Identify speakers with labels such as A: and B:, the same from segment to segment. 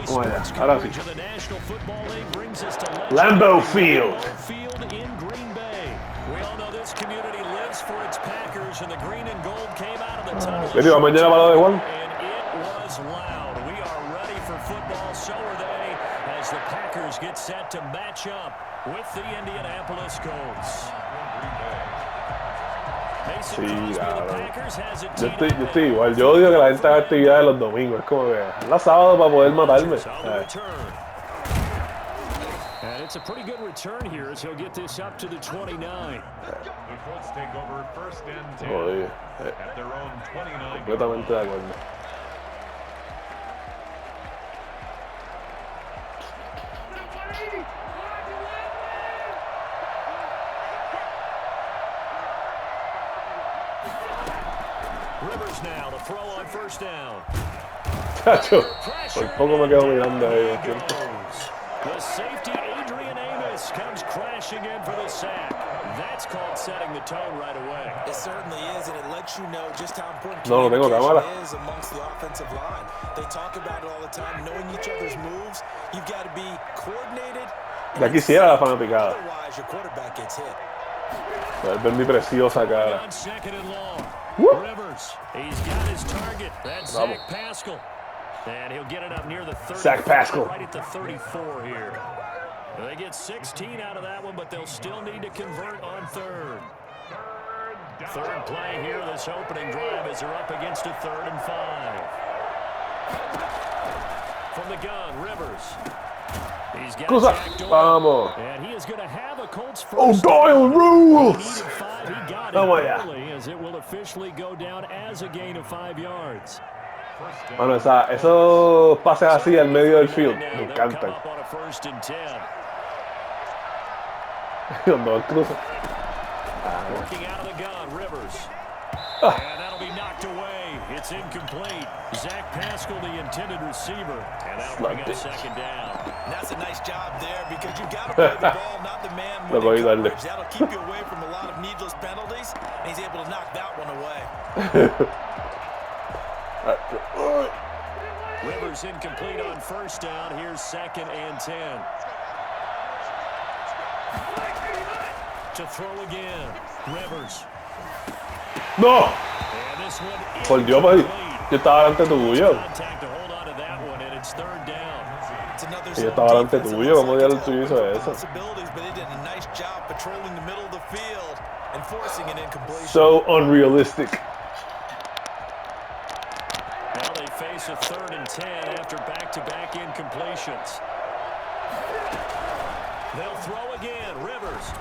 A: Bueno, ahora sí.
B: Lambeau Field.
A: Vení, vamos mañana para lo de Juan.
B: The Packers get set to match up with the Indianapolis Colts.
A: Sí, cabrón. Yo estoy igual. Yo odio que la gente haga actividades los domingos. Es como que la sábado para poder matarme.
B: And it's a pretty good return here as he'll get this up to the 29. The Colts take over first and 10 at their own 29.
A: Completamente de acuerdo.
B: Rivers now to throw on first down.
A: Chacho, por poco me quedo mirando ahí.
B: The safety Adrian Amos comes crashing in for the sack. That's called setting the tone right away.
C: It certainly is, and it lets you know just how important
A: no tengo cámara.
C: is amongst the offensive line. They talk about it all the time, knowing each other's moves. You've got to be coordinated.
A: Ya quisiera la fanaticada.
C: Otherwise, your quarterback gets hit.
A: Ver mi preciosa cara.
B: Rivers, he's got his target. That's Zach Pascal. And he'll get it up near the 30. Right at the 34 here. They get 16 out of that one, but they'll still need to convert on third. Third play here, this opening drive, as they're up against a 3rd and 5. From the gun, Rivers. He's got Jack Doyle, and he is going to have a Colts first.
A: Oh, Doyle rules!
B: He got it early, as it will officially go down as a gain of 5 yards.
A: Bueno, esos pases así al medio del field me encantan. Cuando él cruza.
B: Working out of the gun, Rivers. And that'll be knocked away. It's incomplete. Zach Pascal, the intended receiver. And that'll bring up second down.
C: And that's a nice job there because you've got to play the ball, not the man winning coverage. That'll keep you away from a lot of needless penalties. And he's able to knock that one away.
B: Rivers incomplete on first down. Here's 2nd and 10. To throw again. Rivers.
A: No. Por Dios, papi. Yo estaba delante tuyo. Yo estaba delante tuyo. ¿Cómo diablos tú hizo eso? So unrealistic.
B: Now they face a 3rd and 10 after back-to-back incompletions. They'll throw again. Rivers.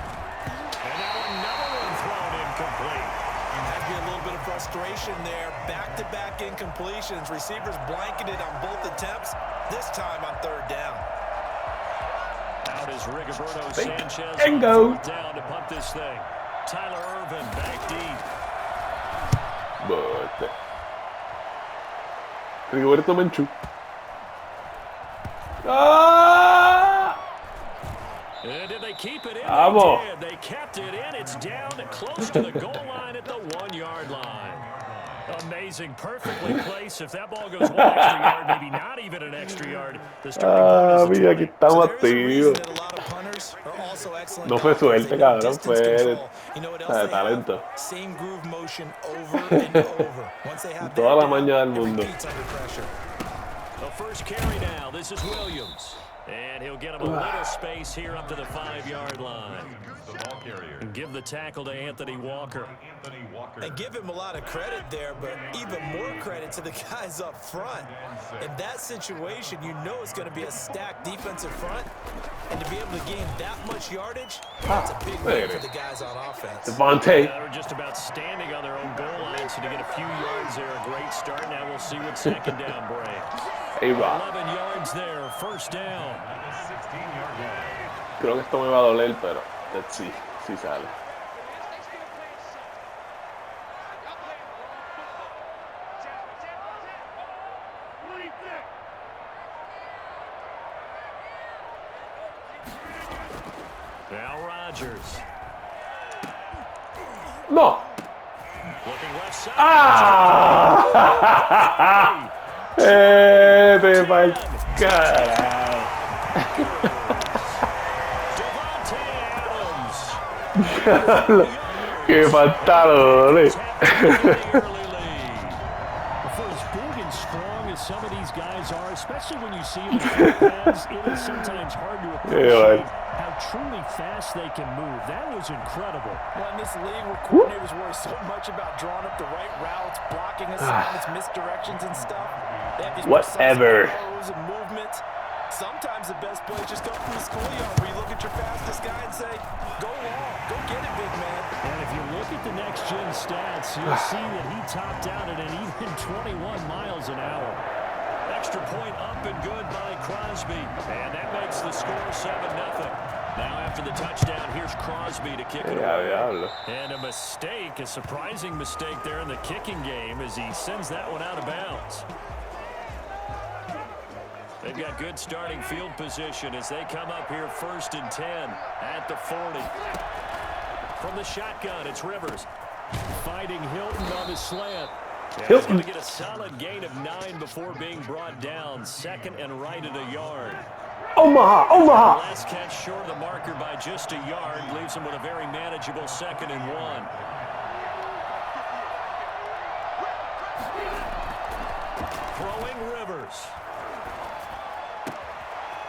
B: And now another one thrown incomplete.
C: Might be a little bit of frustration there. Back-to-back incompletions. Receivers blanketed on both attempts. This time on 3rd down.
B: Out is Rigoberto Sanchez
A: and
B: go down to punt this thing. Tyler Irvin back deep.
A: But Rigoberto Menchú.
B: Did they keep it in?
A: Vamos.
B: They kept it in. It's down close to the goal line at the 1-yard line. Amazing, perfectly placed. If that ball goes 1 extra yard, maybe not even an extra yard. The
A: mira, aquí estamos activos. No fue suerte, cabrón, fue de talento. Toda la maña del mundo.
B: The first carry now. This is Williams. And he'll get him a little space here up to the 5-yard line. And give the tackle to Anthony Walker.
C: And give him a lot of credit there, but even more credit to the guys up front. In that situation, you know it's going to be a stacked defensive front. And to be able to gain that much yardage, that's a big win for the guys on offense.
A: Devontae.
B: They're just about standing on their own goal line, so to get a few yards there, a great start. Now we'll see what 2nd down brings. 11 yards there, first down.
A: Creo que esto me va a doler, pero let's see si sale.
B: Now Rodgers.
A: No.
B: Looking left side.
A: Ah! Te pa'l carajo. ¡Qué pantalones!
B: For as big and strong as some of these guys are, especially when you see them in full pads, it is sometimes hard to appreciate how truly fast they can move. That was incredible.
C: Well, in this league where coordinators worry so much about drawing up the right routes, blocking assignments, misdirections and stuff, they have these precise throws and movements. Sometimes the best plays just come from the schoolyard where you look at your fastest guy and say, go long, go get it, big man.
B: And if you look at the next-gen stats, you'll see that he topped out at an even 21 miles an hour. Extra point up and good by Crosby. And that makes the score 7-0. Now after the touchdown, here's Crosby to kick it away. And a mistake, a surprising mistake there in the kicking game as he sends that one out of bounds. They've got good starting field position as they come up here 1st and 10 at the 40. From the shotgun, it's Rivers. Fighting Hilton on the slant. He's going to get a solid gain of 9 before being brought down. 2nd and right at a yard.
A: Omaha!
B: Last catch short of the marker by just a yard. Leaves him with a very manageable 2nd and 1. Throwing Rivers.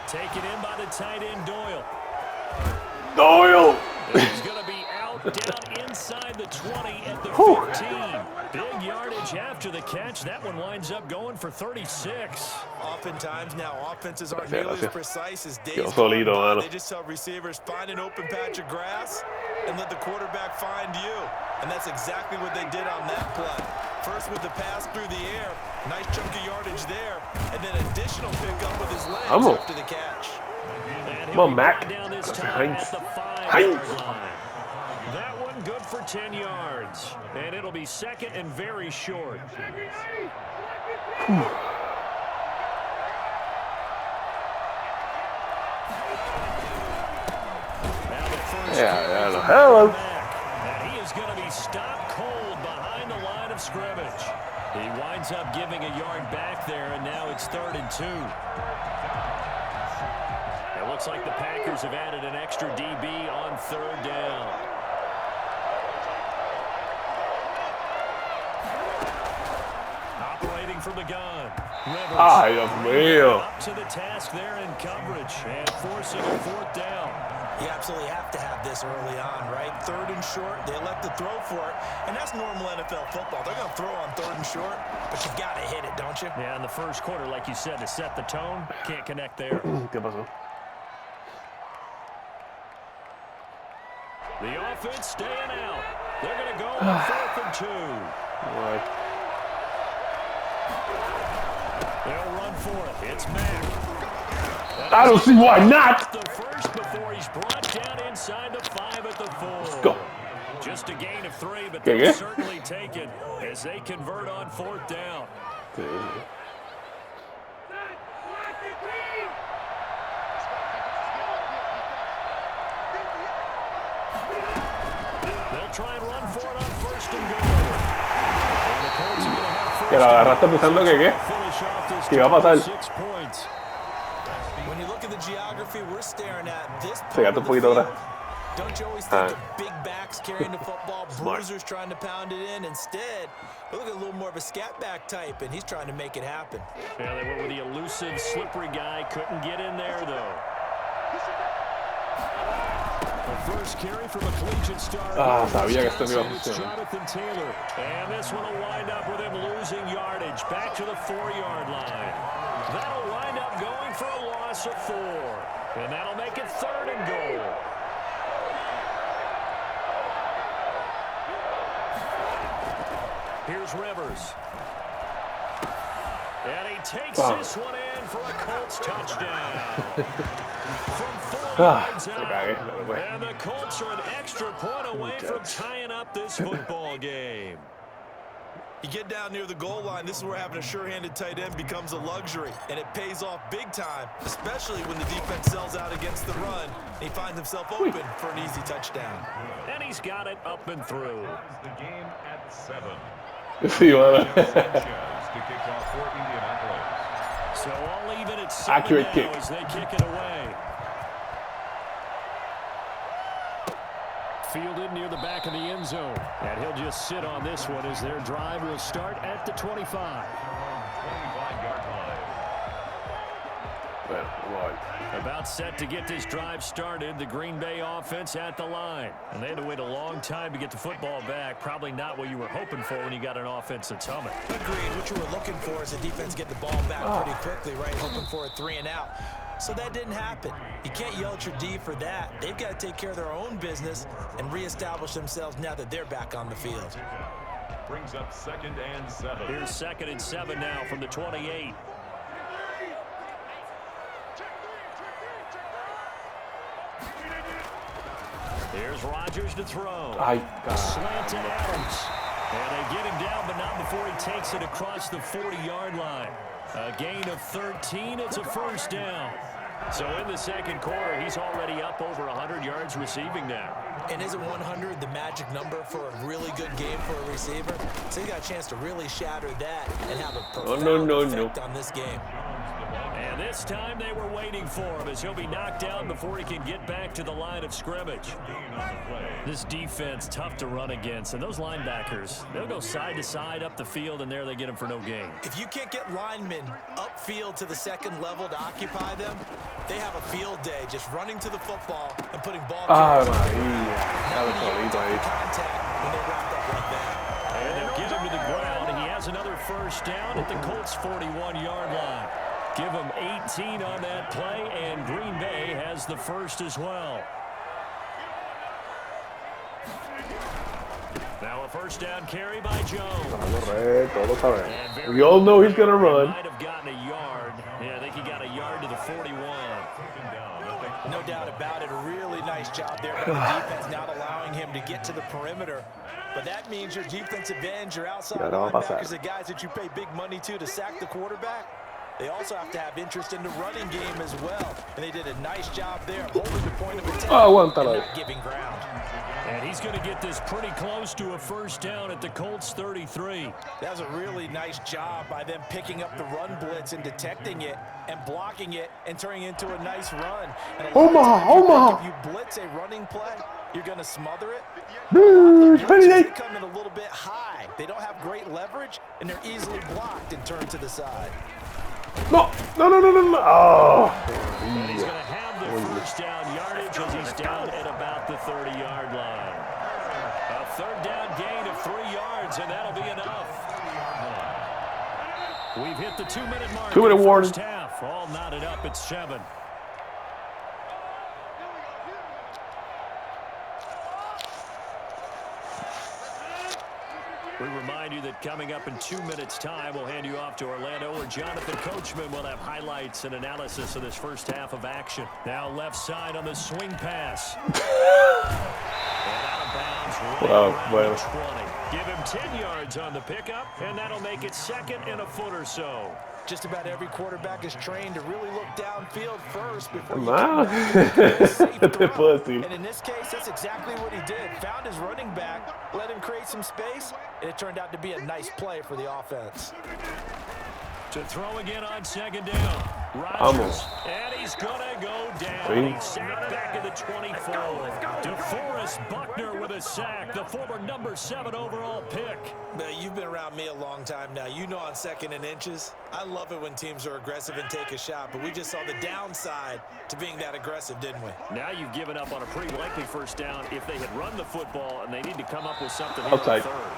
B: Taken in by the tight end, Doyle. He's going to be out down inside the 20 at the 15. Big yardage after the catch. That one winds up going for 36.
C: Oftentimes now, offenses aren't nearly as precise as days
A: solito,
C: They just tell receivers, find an open patch of grass and let the quarterback find you. And that's exactly what they did on that play. First with the pass through the air. Nice chunk of yardage there. And then additional pickup with his legs after the catch.
A: Come on, Mac.
B: Heinz. That one good for 10 yards. And it'll be 2nd and very short.
A: Hello.
B: And he is going to be stopped cold behind the line of scrimmage. He winds up giving a yard back there, and now it's 3rd and 2. It looks like the Packers have added an extra DB on 3rd down. Operating from the gun. Rivers up to the task there in coverage and forcing a 4th down.
C: You absolutely have to have this early on, right? 3rd and short, they elect to throw for it, and that's normal NFL football. They're going to throw on 3rd and short, but you've got to hit it, don't you?
B: Yeah, in the first quarter, like you said, to set the tone, can't connect there. The offense staying out. They're going to go on 4th and 2. They'll run for it. It's Mack.
A: I don't see why not.
B: The first before he's brought down inside the 5 at the 4.
A: Let's go.
B: Just a gain of 3, but they'll certainly take it as they convert on 4th down. They'll try and run for it on 1st and goal. And the Colts are going to have
A: Que lo agarraste pensando que qué. ¿Qué iba a pasar?
C: 6 points. When you look at the geography we're staring at, this
A: Fíjate un poquito atrás.
C: don't you always think of big backs carrying the football, bruisers trying to pound it in? Instead, we look at a little more of a scat back type, and he's trying to make it happen.
B: Yeah, they went with the elusive, slippery guy. Couldn't get in there, though. The first carry from a collegiate star.
A: Sabía que esto no iba a funcionar.
B: Jonathan Taylor. And this one will wind up with him losing yardage back to the 4-yard line. That'll wind up going for a loss of 4. And that'll make it 3rd and goal. Here's Rivers. And he takes this one in for a Colts touchdown. From 4 yards out. And the Colts are an extra point away from tying up this football game.
C: You get down near the goal line, this is where having a sure-handed tight end becomes a luxury, and it pays off big time, especially when the defense sells out against the run. He finds himself open for an easy touchdown.
B: And he's got it up and through.
D: The game at 7.
A: Sí, bueno.
D: To kick off for Indianapolis.
B: it's
A: accurate kick.
B: as they kick it away. Fielded near the back of the end zone. And he'll just sit on this one as their drive will start at the 25. About set to get this drive started, the Green Bay offense at the line. And they had to wait a long time to get the football back. Probably not what you were hoping for when you got an offense that's humming.
C: Agreed. What you were looking for is the defense get the ball back pretty quickly, right? Hoping for a 3 and out. So that didn't happen. You can't yell at your D for that. They've got to take care of their own business and reestablish themselves now that they're back on the field.
D: Brings up 2nd and 7.
B: Here's 2nd and 7 now from the 28. Here's Rodgers to throw. Slant to Adams. And they get him down, but not before he takes it across the 40-yard line. A gain of 13. It's a first down. So in the second quarter, he's already up over 100 yards receiving now.
C: And isn't 100 the magic number for a really good game for a receiver? So he got a chance to really shatter that and have a profound effect on this game.
B: And this time they were waiting for him as he'll be knocked down before he can get back to the line of scrimmage. This defense, tough to run against. And those linebackers, they'll go side to side up the field, and there they get him for no gain.
C: If you can't get linemen upfield to the second level to occupy them, they have a field day just running to the football and putting ball carriers on contact when they're wrapped up like that.
B: And they'll get him to the ground, and he has another first down at the Colts' 41-yard line. Give him 18 on that play, and Green Bay has the first as well. Now a first down carry by Jones.
A: We all know he's going to run.
B: Might have gotten a yard. Yeah, I think he got a yard to the 41.
C: No doubt about it. A really nice job there by the defense, not allowing him to get to the perimeter. But that means your defensive ends, your outside linebackers, the guys that you pay big money to sack the quarterback. They also have to have interest in the running game as well. And they did a nice job there, holding the point of attack and not giving ground.
B: And he's going to get this pretty close to a first down at the Colts' 33.
C: That was a really nice job by them picking up the run blitz and detecting it and blocking it and turning it into a nice run. And a Omaha. If you blitz a running play, you're going to smother it. They come in a little bit high. They don't have great leverage, and they're easily blocked and turned to the side.
A: No.
B: Oh. And he's going to have the first down yardage as he's down at about the 30-yard line. A third down gain of 3 yards, and that'll be enough. We've hit the 2-minute mark.
A: 2-minute warning.
B: First half, all knotted up at 7. We remind you that coming up in 2 minutes' time, we'll hand you off to Orlando, where Jonathan Coachman will have highlights and analysis of this first half of action. Now left side on the swing pass. And out of bounds right around the 20. Give him 10 yards on the pickup, and that'll make it 2nd and a foot or so.
C: Just about every quarterback is trained to really look downfield first before you And in this case, that's exactly what he did. Found his running back, let him create some space, and it turned out to be a nice play for the offense.
B: To throw again on 2nd down. Rodgers. And he's going to go down. He's sacked back at the 24. DeForest Buckner with a sack, the former number 7 overall pick.
C: You've been around me a long time now. You know on 2nd and inches, I love it when teams are aggressive and take a shot, but we just saw the downside to being that aggressive, didn't we?
B: Now you've given up on a pretty likely first down if they had run the football, and they need to come up with something here in the third.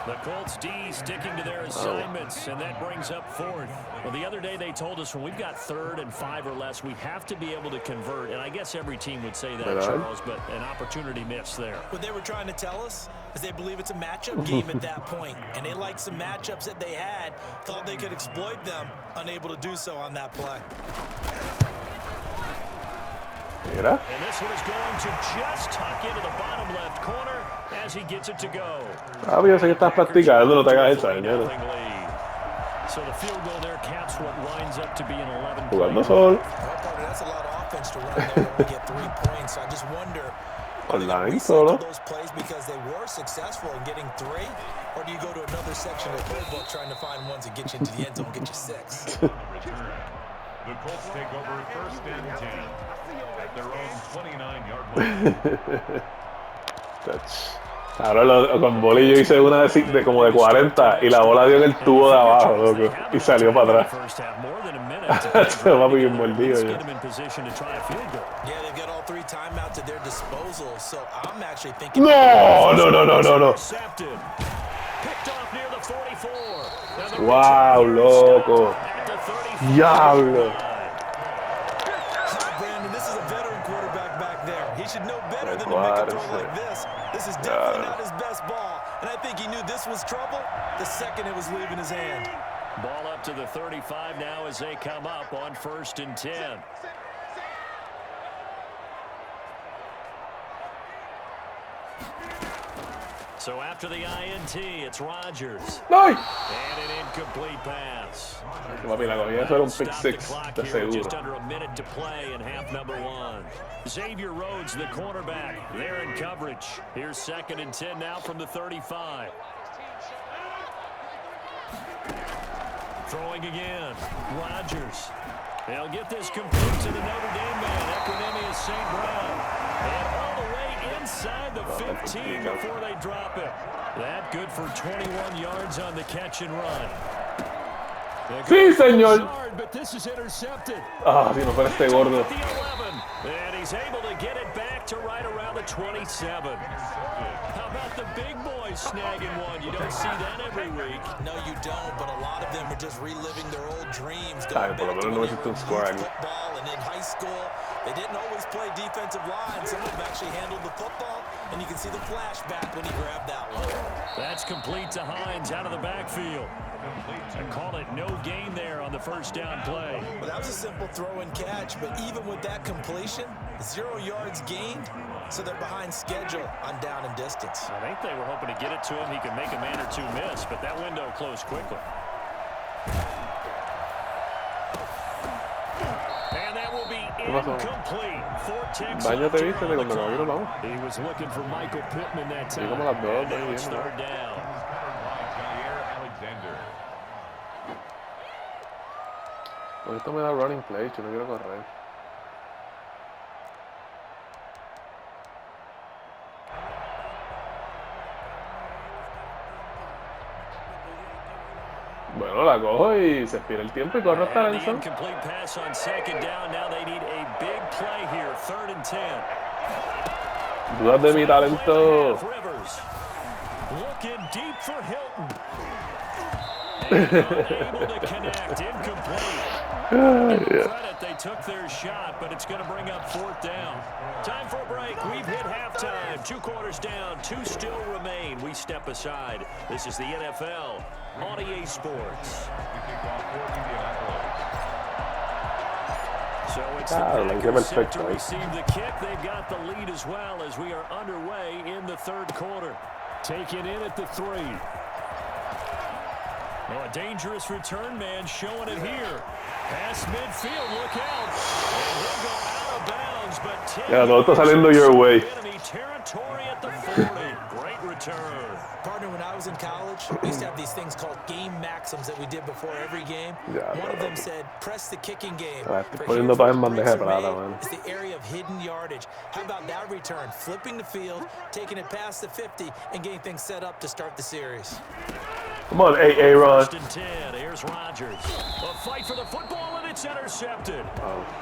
B: The Colts D sticking to their assignments, and that brings up 4th. Well, the other day they told us when we've got 3rd and 5 or less, we have to be able to convert. And I guess every team would say that, Charles, but an opportunity missed there.
C: What they were trying to tell us is they believe it's a matchup game at that point, and they liked some matchups that they had, thought they could exploit them, unable to do so on that play.
B: And this one is going to just tuck into the bottom left corner as he gets it to go.
A: Yo sé que estás practicando, no te hagas esa, señor.
B: So the field goal there caps what winds up to be an 11
A: Jugando sol.
C: That's a lot of offense to run there to get 3 points. So I just wonder,
A: online solo.
C: those plays because they were successful in getting 3, or do you go to another section of the playbook trying to find ones that get you into the end zone, get you 6?
D: The Colts take over 1st and 10 at their own 29-yard line.
A: Ahora con boli yo hice una de como de 40 y la bola dio en el tubo de abajo, loco, y salió para atrás. Se va bien mordido ya. No. Wow, loco. Diablo.
C: He should know better than to make a throw like this. This is definitely not his best ball. And I think he knew this was trouble the second it was leaving his hand.
B: Ball up to the 35 now as they come up on 1st and 10. So after the INT, it's Rodgers.
A: No.
B: And an incomplete pass.
A: Papi, la cogida eso era un pick six, de seguro.
B: Just under a minute to play in half number 1. Xavier Rhodes, the cornerback, there in coverage. Here's 2nd and 10 now from the 35. Throwing again. Rodgers. They'll get this complete to the Notre Dame man, Equinemius St. Brown. And all the way inside the 15 before they drop it. That good for 21 yards on the catch and run.
A: Sí, señor.
B: But this is intercepted.
A: Ah, si no fuera este gordo.
B: And he's able to get it back to right around the 27. How about the big boys snagging one? You don't see that every week.
C: No, you don't, but a lot of them are just reliving their old dreams.
A: Ay, por lo menos no hiciste un score aquí.
C: Football, and in high school, they didn't always play defensive line. Some of them actually handled the football, and you can see the flashback when he grabbed that one.
B: That's complete to Hines out of the backfield. I call it no gain there on the 1st down play.
C: Well, that was a simple throw and catch, but even with that completion, 0 yards gained, so they're behind schedule on down and distance.
B: I think they were hoping to get it to him. He could make a man or two miss, but that window closed quickly. And that will be incomplete.
A: Báñate, viste, de cuando nos vieron, vamos.
B: He was looking for Michael Pittman that time.
A: Como las dos,
B: now it's 3rd down.
A: Pues esto me da running play, yo no quiero correr. Bueno, la cojo y se expira el tiempo y corro hasta la endzone.
B: Incomplete pass on 2nd down. Now they need a big play here. 3rd and 10.
A: Dudas de mi talento.
B: Rivers looking deep for Hilton. Unable to connect. Incomplete. Credit, they took their shot, but it's going to bring up 4th down. Time for a break. We've hit halftime. 2 quarters down. 2 still remain. We step aside. This is the NFL on EA Sports. So it's the Packers set to receive the kick. They've got the lead as well as we are underway in the 3rd quarter. Taken in at the 3. Oh, a dangerous return man showing it here. Past midfield, look out. And he'll go out of bounds, but
A: Ya, todo está saliendo your way.
B: enemy territory at the 40. Great return.
C: Partner, when I was in college, we used to have these things called game maxims that we did before every game.
A: Ya,
C: One of them said, press the kicking game.
A: Estoy poniendo todo en bandeja de plata, man.
C: It's the area of hidden yardage. How about that return? Flipping the field, taking it past the 50, and getting things set up to start the series.
A: Come on, Aaron.
B: 1st and 10. Here's Rodgers. A fight for the football, and it's intercepted.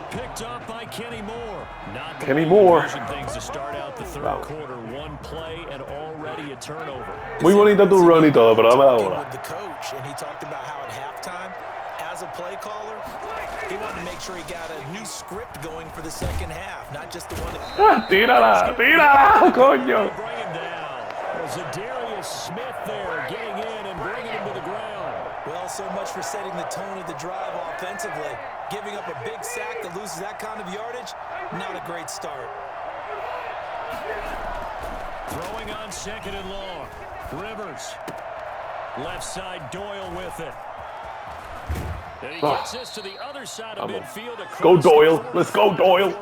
B: Picked up by Kenny Moore. Not
A: Kenny Moore.
B: Things to start out the 3rd quarter. 1 play and already a turnover.
A: Muy bonito tu run y todo, pero dame la bola.
C: With the coach, and he talked about how at halftime, as a play caller, he wanted to make sure he got a new script going for the 2nd half, not just the one.
A: Tírala, coño.
B: Bring him down. Zadarius Smith there, getting in and bringing him to the ground.
C: Well, so much for setting the tone of the drive offensively. Giving up a big sack that loses that kind of yardage, not a great start.
B: Throwing on 2nd and long. Rivers. Left side, Doyle with it. And he gets this to the other side of midfield.
A: Go Doyle. Let's go Doyle.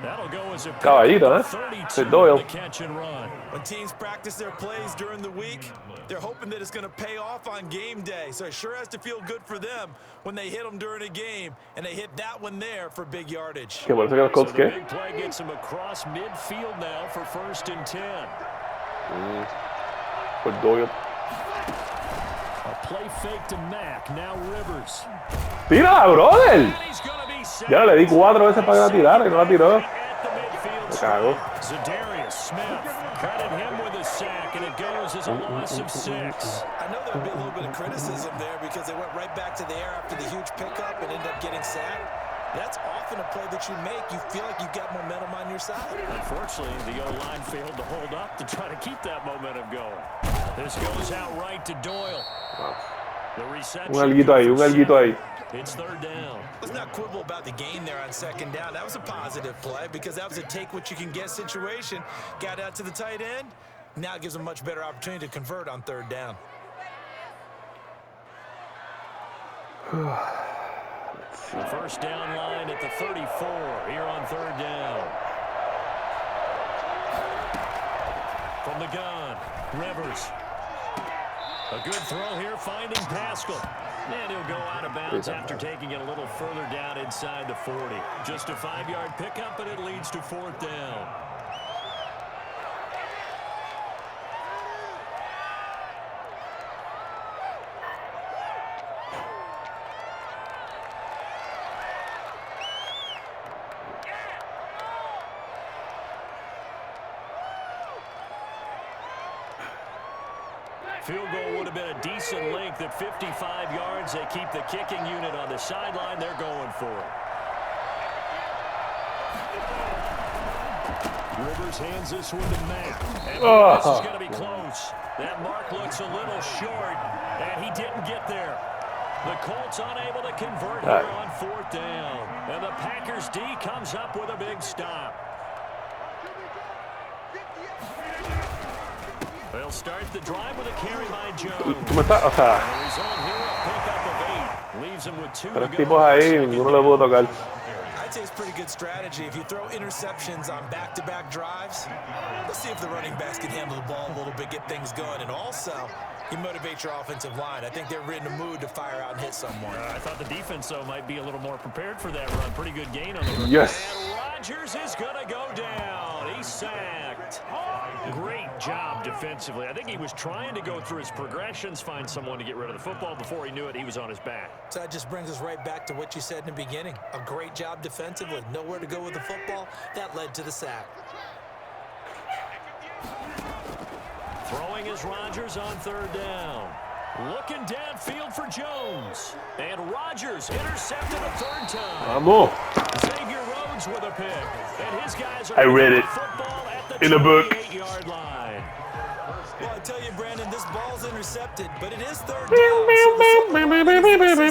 B: That'll go as a
A: Caballito, ¿eh? Soy Doyle.
B: Catch and run.
C: When teams practice their plays during the week, they're hoping that it's going to pay off on game day. So it sure has to feel good for them when they hit them during a game, and they hit that one there for big yardage.
A: Que por eso que los Colts, ¿qué?
B: Big play gets him across midfield now for 1st and 10.
A: Por Doyle.
B: A play fake to Mack. Now Rivers.
A: ¡Tira, brother! Ya le di 4 veces para que la tirara y no la tiró. Me cago.
B: Za'Darius Smith. Credit him with a sack, and it goes as a loss of 6.
C: I know there would be a little bit of criticism there because they went right back to the air after the huge pickup and ended up getting sacked. That's often a play that you make. You feel like you've got momentum on your side.
B: Unfortunately, the O-line failed to hold up to try to keep that momentum going. This goes out right to Doyle. The reception.
A: Un alguito ahí.
B: It's 3rd down.
C: Let's not quibble about the gain there on 2nd down. That was a positive play because that was a take-what-you-can-get situation. Got out to the tight end. Now it gives them a much better opportunity to convert on 3rd down.
B: The 1st down line at the 34 here on 3rd down. From the gun, Rivers. A good throw here, finding Pascal. And he'll go out of bounds after taking it a little further down inside the 40. Just a 5-yard pickup, and it leads to 4th down. Field goal would have been a decent length at 55 yards. They keep the kicking unit on the sideline. They're going for it. Rivers hands this one to Mack. And this is going to be close. That mark looks a little short, and he didn't get there. The Colts unable to convert here on 4th down. And the Packers D comes up with a big stop. They'll start the drive with a carry by Jones.
A: Tú me estás, o sea, tres tipos ahí, ninguno le pudo tocar.
C: I'd say it's pretty good strategy. If you throw interceptions on back-to-back drives, let's see if the running backs can handle the ball a little bit, get things going, and also you motivate your offensive line. I think they're in the mood to fire out and hit someone.
B: I thought the defense, though, might be a little more prepared for that run. Pretty good gain on the run.
A: Yes.
B: And Rodgers is going to go down. He's sacked. Great job defensively. I think he was trying to go through his progressions, find someone to get rid of the football. Before he knew it, he was on his back.
C: So that just brings us right back to what you said in the beginning. A great job defensively. Nowhere to go with the football. That led to the sack.
B: Throwing is Rodgers on 3rd down. Looking downfield for Jones. And Rodgers intercepted a 3rd time.
A: Vamos.
B: Xavier Rhodes with a pick. And his guys are
A: I read it in a book.
B: 28-yard line.
C: Well, I tell you, Brandon, this ball's intercepted, but it is 3rd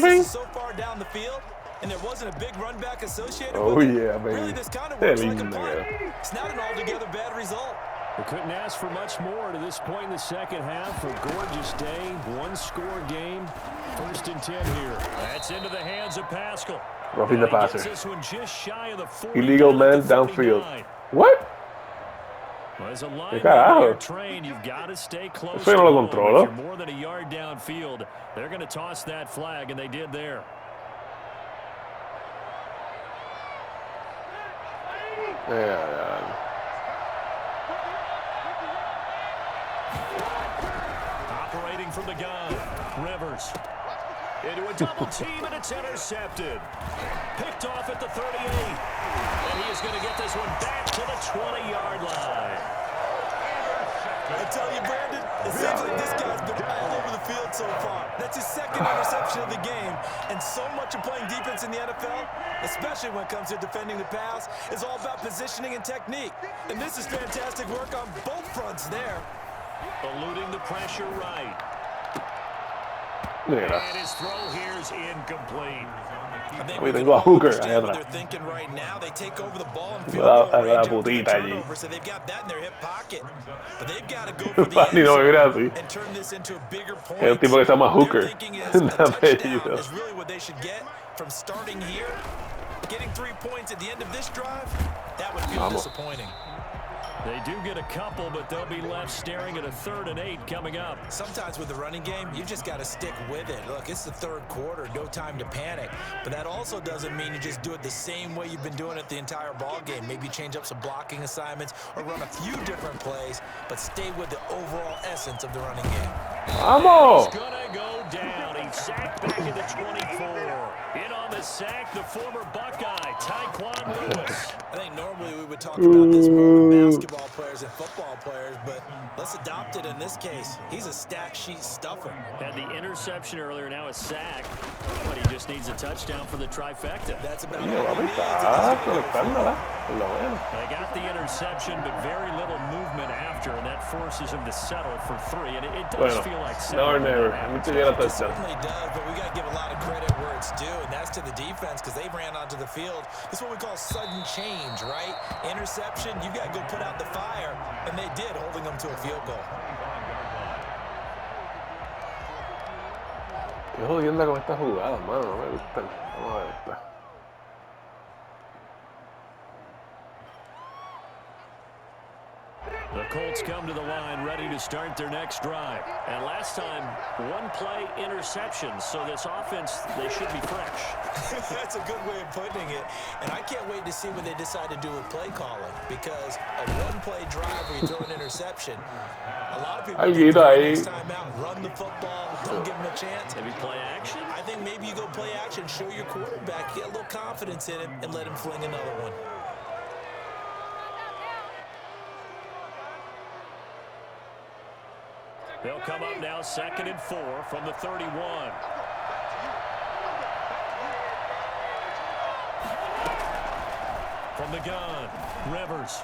C: down. So far down the field, and there wasn't a big run back associated with it.
A: Yeah, baby.
C: Really, this kind of works like a punt. It's not an altogether bad result.
B: We couldn't ask for much more to this point in the 2nd half. A gorgeous day, 1-score game. 1st and 10 here. That's into the hands of Pascal.
A: Roughing the passer.
B: This one just shy of the 40,
A: Illegal man downfield. What?
B: Well, as a
A: ¿Qué carajo?
B: train, you've got to stay close.
A: Eso yo no lo controlo.
B: If you're more than a yard downfield, they're going to toss that flag, and they did there.
A: Yeah.
B: Operating from the gun, Rivers. Into a double team, and it's intercepted. Picked off at the 38. And he is going to get this one back to the 20-yard line.
C: I tell you, Brandon, it seems like this guy's been all over the field so far. That's his 2nd interception of the game. And so much of playing defense in the NFL, especially when it comes to defending the pass, is all about positioning and technique. And this is fantastic work on both fronts there.
B: Eluding the pressure right.
A: Mira.
B: And his throw here is incomplete.
C: I think
A: We
C: we can
A: tengo a
C: all
A: Hooker
C: understand
A: allá
C: what
A: atrás.
C: they're thinking right now. They take over the ball and
A: Tengo
C: field goal
A: la
C: range after the
A: putita allí.
C: turnover, so they've got that in their hip pocket. But they've got to go for the
A: Ni
C: end
A: no me mira
C: zone
A: así.
C: and turn this into a bigger
A: Es un
C: point.
A: tipo que se llama
C: Their
A: Hooker.
C: thinking is a
A: De
C: touchdown
A: apellido.
C: is really what they should get from starting here. Getting 3 points at the end of this drive, that would feel disappointing.
B: They do get a couple, but they'll be left staring at a 3rd and 8 coming up.
C: Sometimes with the running game, you just got to stick with it. Look, it's the 3rd quarter, no time to panic. But that also doesn't mean you just do it the same way you've been doing it the entire ball game. Maybe change up some blocking assignments or run a few different plays, but stay with the overall essence of the running game.
A: Vamos!
B: He's gonna go down. He's sacked back at the 24. In on the sack, the former Buckeye, Tyquan Lewis.
C: I think normally we would talk about this more with basketball players and football players, but let's adopt it in this case. He's a stat sheet stuffer.
B: Had the interception earlier, now a sack, but he just needs a touchdown for the trifecta.
C: That's about
A: Coño,
C: all
A: papi,
C: he
A: está
C: needs.
A: conectándola. Por lo menos.
B: They got the interception, but very little movement after, and that forces him to settle for 3. And it does
A: Bueno,
B: feel like
A: now or
B: settling
A: never.
B: that
A: I need
B: happens.
A: to get a
C: It
A: touchdown.
C: certainly does, but we got to give a lot of credit where it's due, and that's to the defense because they ran onto the field. This is what we call sudden change, right? Interception, you got to go put out the fire, and they did, holding them to a field goal.
A: Qué jodienda con estas jugadas, mano. No me gustan. Vamos a ver esta.
B: The Colts come to the line ready to start their next drive. And last time, 1-play interception. So this offense, they should be fresh.
C: That's a good way of putting it. And I can't wait to see what they decide to do with play calling because a one-play drive where you throw an interception, a lot of people think next time out, run the football, don't give them a chance.
B: Maybe play action?
C: I think maybe you go play action, show your quarterback, get a little confidence in him, and let him fling another one.
B: They'll come up now 2nd and 4 from the 31. From the gun, Rivers.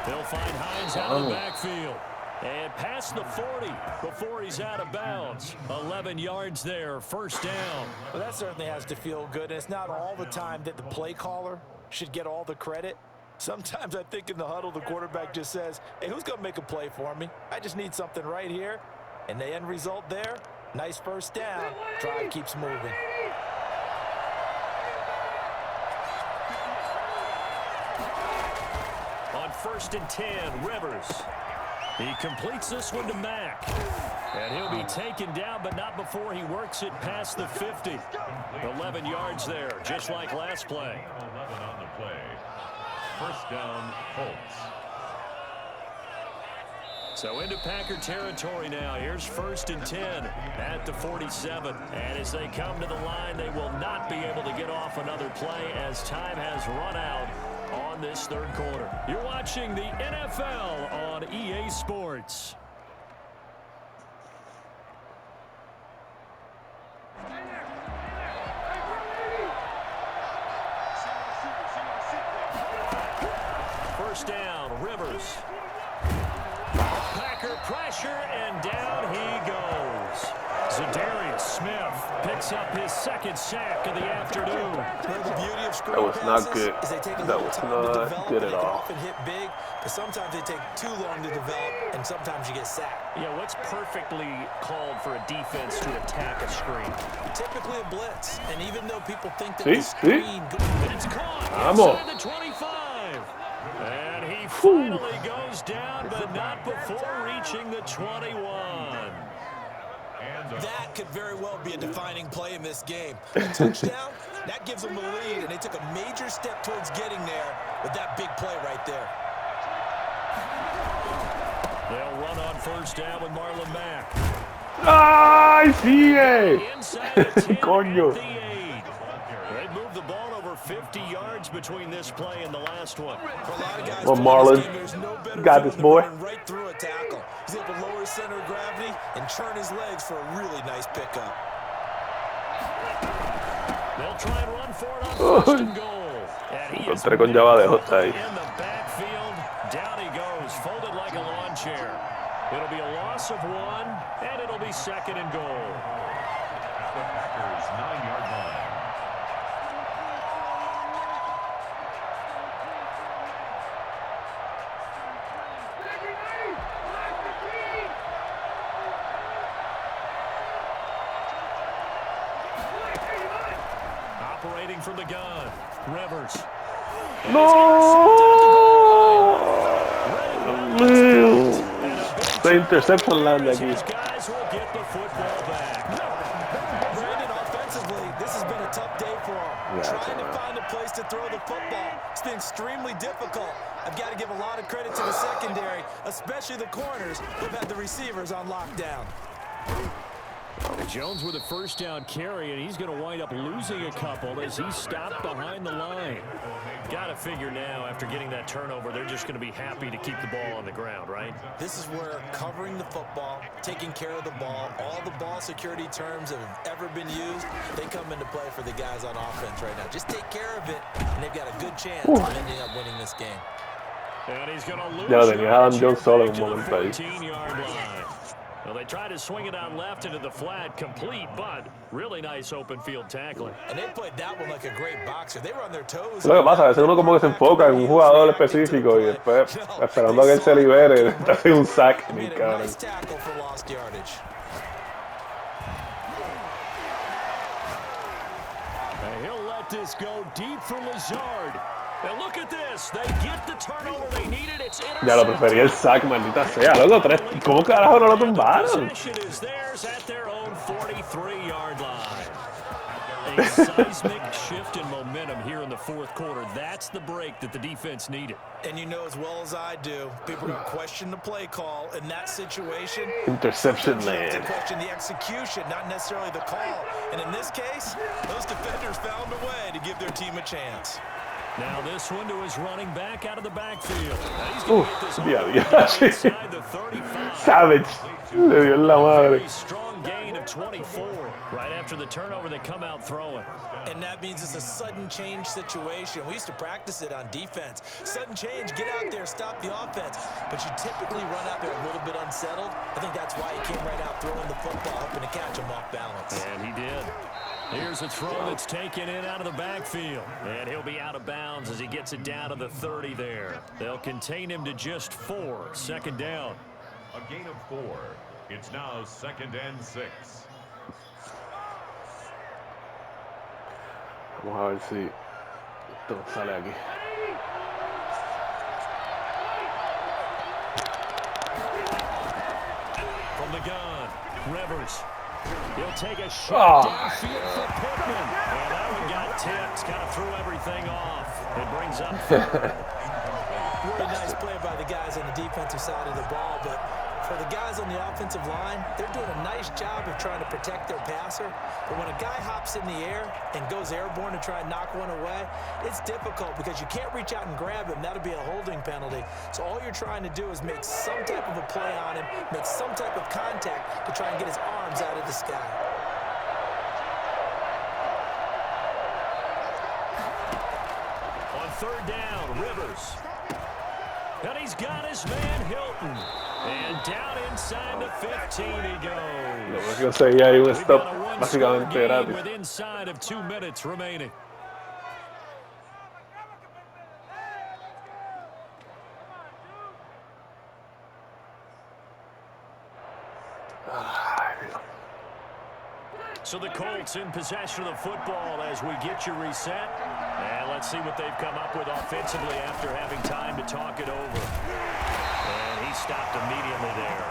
B: They'll find Hines out of the backfield. And past the 40 before he's out of bounds. 11 yards there, 1st down.
C: Well, that certainly has to feel good. And it's not all the time that the play caller should get all the credit. Sometimes I think in the huddle, the quarterback just says, hey, who's going to make a play for me? I just need something right here. And the end result there, nice 1st down. Drive keeps moving.
B: On 1st and 10, Rivers. He completes this one to Mack. And he'll be taken down, but not before he works it past the 50. 11 yards there, just like last play.
D: 11 on the play. 1st down, Colts.
B: So into Packer territory now. Here's 1st and 10 at the 47. And as they come to the line, they will not be able to get off another play as time has run out on this 3rd quarter. You're watching the NFL on EA Sports. First down, Rivers. Packer pressure, and down he goes. Zadarius Smith picks up his 2nd sack of the afternoon.
C: The beauty of screen
A: That was not
C: passes
A: good.
C: is they take a
A: That
C: little
A: was
C: time
A: not
C: to develop,
A: good
C: and
A: at
C: they can
A: all.
C: often hit big, but sometimes they take too long to develop, and sometimes you get sacked.
B: Yeah, what's perfectly called for a defense to attack a screen?
C: Typically a blitz, and even though people think that
A: See?
C: the screen
B: It's caught
A: Vamos.
B: inside the 25. And he finally goes down, but not before reaching the 21.
C: that could very well be a defining play in this game. A touchdown, that gives them the lead, and they took a major step towards getting there with that big play right there.
B: They'll run on 1st down with Marlon Mack.
A: ¡Ay, sigue!
B: Inside the 10
A: Coño.
B: at the 8. They moved the ball over 50 yards between this play and the last one.
C: For a lot of guys
A: Well,
C: playing
A: Marlon,
C: this game, there's no better
A: got
C: feeling
A: this,
C: than
A: boy.
C: running right through a tackle. He's able to lower his center of gravity and churn his legs for a really nice pickup.
B: They'll try and run for it on 1st and goal. And he is
A: Encontré con Java de J ahí.
B: in the backfield. Down he goes, folded like a lawn chair. It'll be a loss of 1, and it'll be 2nd and goal. operating from the gun. Rivers.
A: No. The interception land aquí.
B: These guys will get the football back.
C: Brandon, offensively, this has been a tough day for them. Trying to find a place to throw the football. It's been extremely difficult. I've got to give a lot of credit to the secondary, especially the corners who've had the receivers on lockdown.
B: Jones with a first down carry, and he's going to wind up losing a couple as he stopped behind the line. Got to figure now, after getting that turnover, they're just going to be happy to keep the ball on the ground, right?
C: This is where covering the football, taking care of the ball, all the ball security terms that have ever been used, they come into play for the guys on offense right now. Just take care of it, and they've got a good chance of ending up winning this game.
B: And he's going to lose.
A: Ya lo tenía Adam Jones solo en un momento ahí.
B: 14-yard line. Well, they try to swing it out left into the flat, complete, but really nice open field tackling.
C: And they played that one like a great boxer. They were on their toes.
A: Lo que pasa, a veces uno como que se enfoca en un jugador específico y después, esperando a que él se libere, te hace un sack. Mi cabrón.
C: Nice tackle for lost yardage.
B: And he'll let this go deep for Lazard. And look at this. They get the turnover they needed. It's
A: Ya lo prefería el sack, maldita sea. Loco, tres. ¿Cómo carajo no lo tumbaron?
B: Possession is theirs at their own 43-yard line. A seismic shift in momentum here in the fourth quarter. That's the break that the defense needed.
C: And you know as well as I do, people are going to question the play call in that situation.
A: Interception
C: You have to
A: land.
C: question the execution, not necessarily the call. And in this case, those defenders found a way to give their team a chance.
B: Now this one to his running back out of the backfield. He's going to get this inside the 35.
A: Savage. Le dio en la madre.
B: Very strong gain of 24. Right after the turnover, they come out throwing.
C: And that means it's a sudden change situation. We used to practice it on defense. Sudden change, get out there, stop the offense. But you typically run out there a little bit unsettled. I think that's why he came right out throwing the football, hoping to catch him off balance.
B: And he did. Here's a throw that's taken in out of the backfield. And he'll be out of bounds as he gets it down to the 30 there. They'll contain him to just 4. Second down.
D: A gain of 4. It's now 2nd and 6.
A: Vamos a ver si esto sale aquí.
B: From the gun, Rivers. He'll take a shot downfield for Pittman. And that one got tipped. Kind of threw everything off. It brings up
C: Really nice play by the guys on the defensive side of the ball, but for the guys on the offensive line, they're doing a nice job of trying to protect their passer. But when a guy hops in the air and goes airborne to try and knock one away, it's difficult because you can't reach out and grab him. That'll be a holding penalty. So all you're trying to do is make some type of a play on him, make some type of contact to try and get his arms out of the sky.
B: on third down, Rivers. And he's got his man Hilton. And down inside the 15 he goes.
A: Lo que conseguía ahí un stop básicamente gratis.
B: With inside of 2 minutes remaining. So the Colts in possession of the football as we get you reset. And let's see what they've come up with offensively after having time to talk it over. And he stopped immediately there.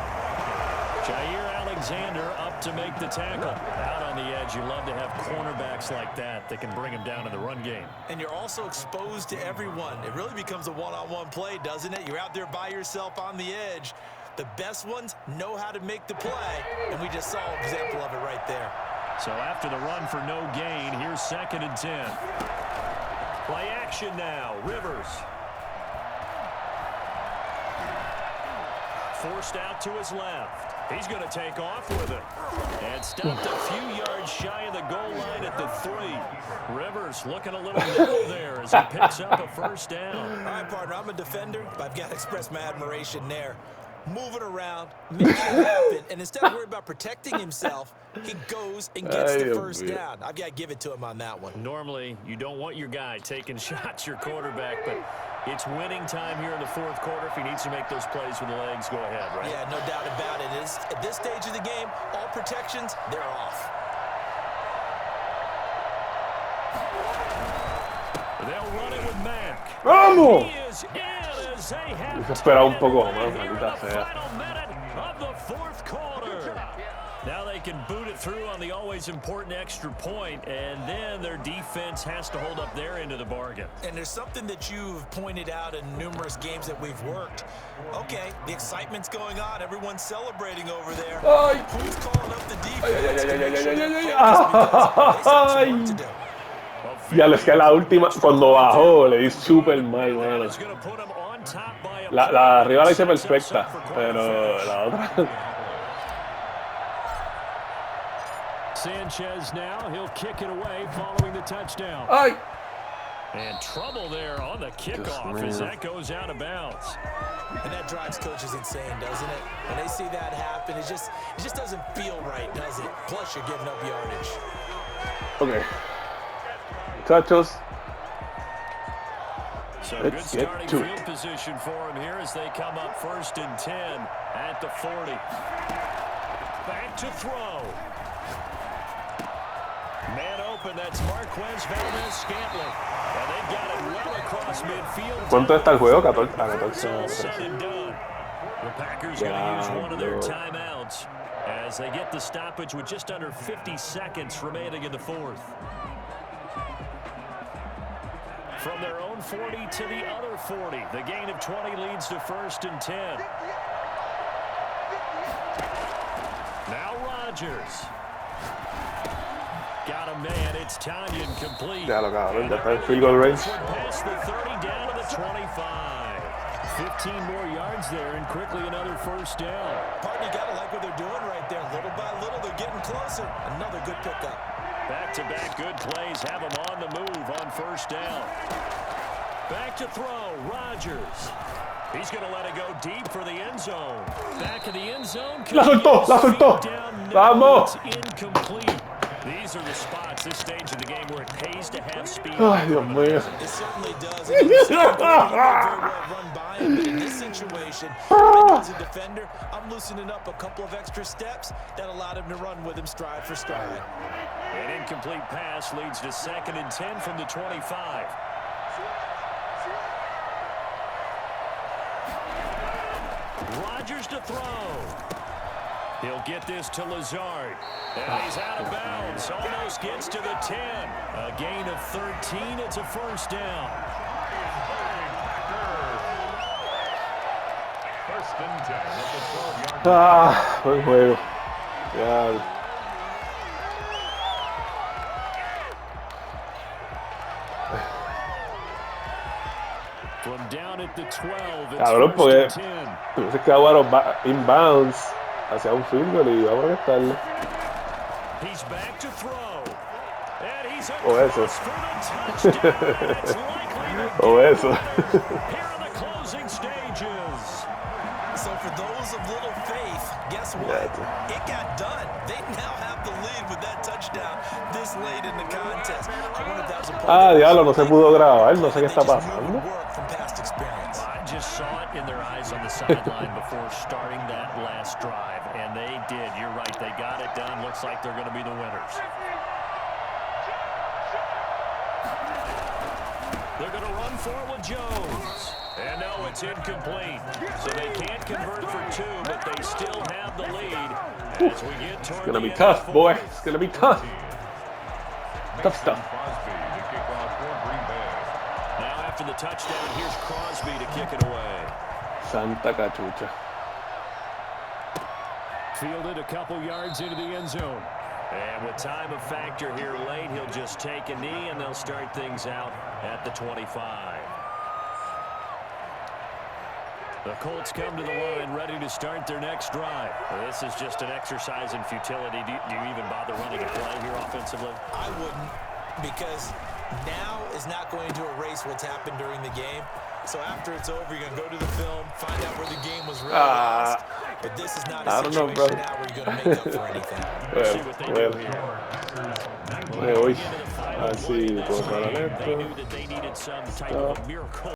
B: Jair Alexander up to make the tackle. Out on the edge, you love to have cornerbacks like that that can bring him down in the run game.
C: And you're also exposed to everyone. It really becomes a one-on-one play, doesn't it? You're out there by yourself on the edge. The best ones know how to make the play, and we just saw an example of it right there.
B: So after the run for no gain, here's 2nd and 10. Play action now, Rivers. Forced out to his left. He's going to take off with it. And stopped a few yards shy of the goal line at the 3. Rivers looking a little low there as he picks up a first down.
C: All right, partner, I'm a defender, but I've got to express my admiration there. Moving around, making it happen, and instead of worrying about protecting himself, he goes and gets the first down. I've got to give it to him on that one.
B: Normally, you don't want your guy taking shots, your quarterback, but it's winning time here in the 4th quarter. If he needs to make those plays with the legs, go ahead, right?
C: Yeah, no doubt about it. At this stage of the game, all protections, they're off.
A: ¡Vamos! Se espera un poco más, maldita sea.
B: Now they can boot it through on the always important extra point, and then their defense has to hold up their end of the bargain.
C: And there's something that you've pointed out in numerous games that we've worked. Okay, the excitement's going on. Everyone's celebrating over there.
A: Ay.
C: Who's calling up the defense?
A: Ya les que la última, cuando bajó, le di super mal, mano. La arriba la hice perfecta, pero la otra.
B: Sanchez now, he'll kick it away following the touchdown.
A: Ay.
B: And trouble there on the kickoff as that goes out of bounds.
C: And that drives coaches insane, doesn't it? When they see that happen, it just doesn't feel right, does it? Plus, you're giving up yardage.
A: Okay. Muchachos.
B: So good starting field position for him here as they come up 1st and 10 at the 40. Back to throw. Man open, that's Marquez Valdez-Scantling. And they've got it well across midfield.
A: ¿Cuánto está el juego? 14.
B: The Packers going to use one of their timeouts as they get the stoppage with just under 50 seconds remaining in the 4th. From their own 40 to the other 40. The gain of 20 leads to 1st and 10. Now Rodgers. Got a man, it's Tanyan complete.
A: Ya lo cabrón, ya está en field goal range.
B: Past the 30 down to the 25. 15 more yards there and quickly another 1st down.
C: Partner, you gotta like what they're doing right there. Little by little, they're getting closer. Another good pickup.
B: Back-to-back good plays have them on the move on 1st down. Back to throw, Rodgers. He's going to let it go deep for the end zone. Back of the end zone.
A: La soltó. Vamos.
B: Incomplete. These are the spots, this stage of the game, where it pays to have speed.
A: Ay, Dios mío.
C: It certainly does. Very well run by him, but in this situation, as a defender, I'm loosening up a couple of extra steps that allowed him to run with him stride for stride.
B: An incomplete pass leads to 2nd and 10 from the 25. Rodgers to throw. He'll get this to Lazard. And he's out of bounds. Almost gets to the 10. A gain of 13. It's a 1st down.
D: 1st and 10 at the 12-yard line.
A: Ah, buen juego. Ya.
B: From down at the 12, it's
A: Cabrón,
B: 1st
A: porque
B: and 10.
A: tuviste que jugar inbounds hacia un field goal y vamos a estarle.
B: He's back to throw. And he's
A: O eso.
B: for the touchdown. It's likely to
A: O eso.
B: here in the closing stages.
C: So for those of little faith, guess what? It got done. They now have the lead with that touchdown this late in the contest. I wonder if that was a part
A: Diablo, no se pudo grabar. No sé qué está pasando.
C: from past experience.
B: I just saw it in their eyes on the sideline before starting that last drive, and they did. You're right. They got it done. Looks like they're going to be the winners. They're going to run for it with Jones. And no, it's incomplete. So they can't convert for 2, but they still have the lead. As we get toward
A: It's gonna be
B: the
A: tough,
B: end of
A: boy.
B: 4.
A: It's gonna be tough. Tough stuff.
D: Crosby to kick off for Green Bay.
B: Now after the touchdown, here's Crosby to kick it away.
A: Santa cachucha.
B: Fielded a couple yards into the end zone. And with time a factor here late, he'll just take a knee, and they'll start things out at the 25. The Colts come to the line ready to start their next drive. This is just an exercise in futility. Do you even bother running a play here offensively?
C: I wouldn't, because now is not going to erase what's happened during the game. So after it's over, you're going to go to the film, find out where the game was really lost. But this is not a situation now where you're going to make up for anything.
B: See what they do here.
A: Así,
B: They knew that they needed some type of a miracle.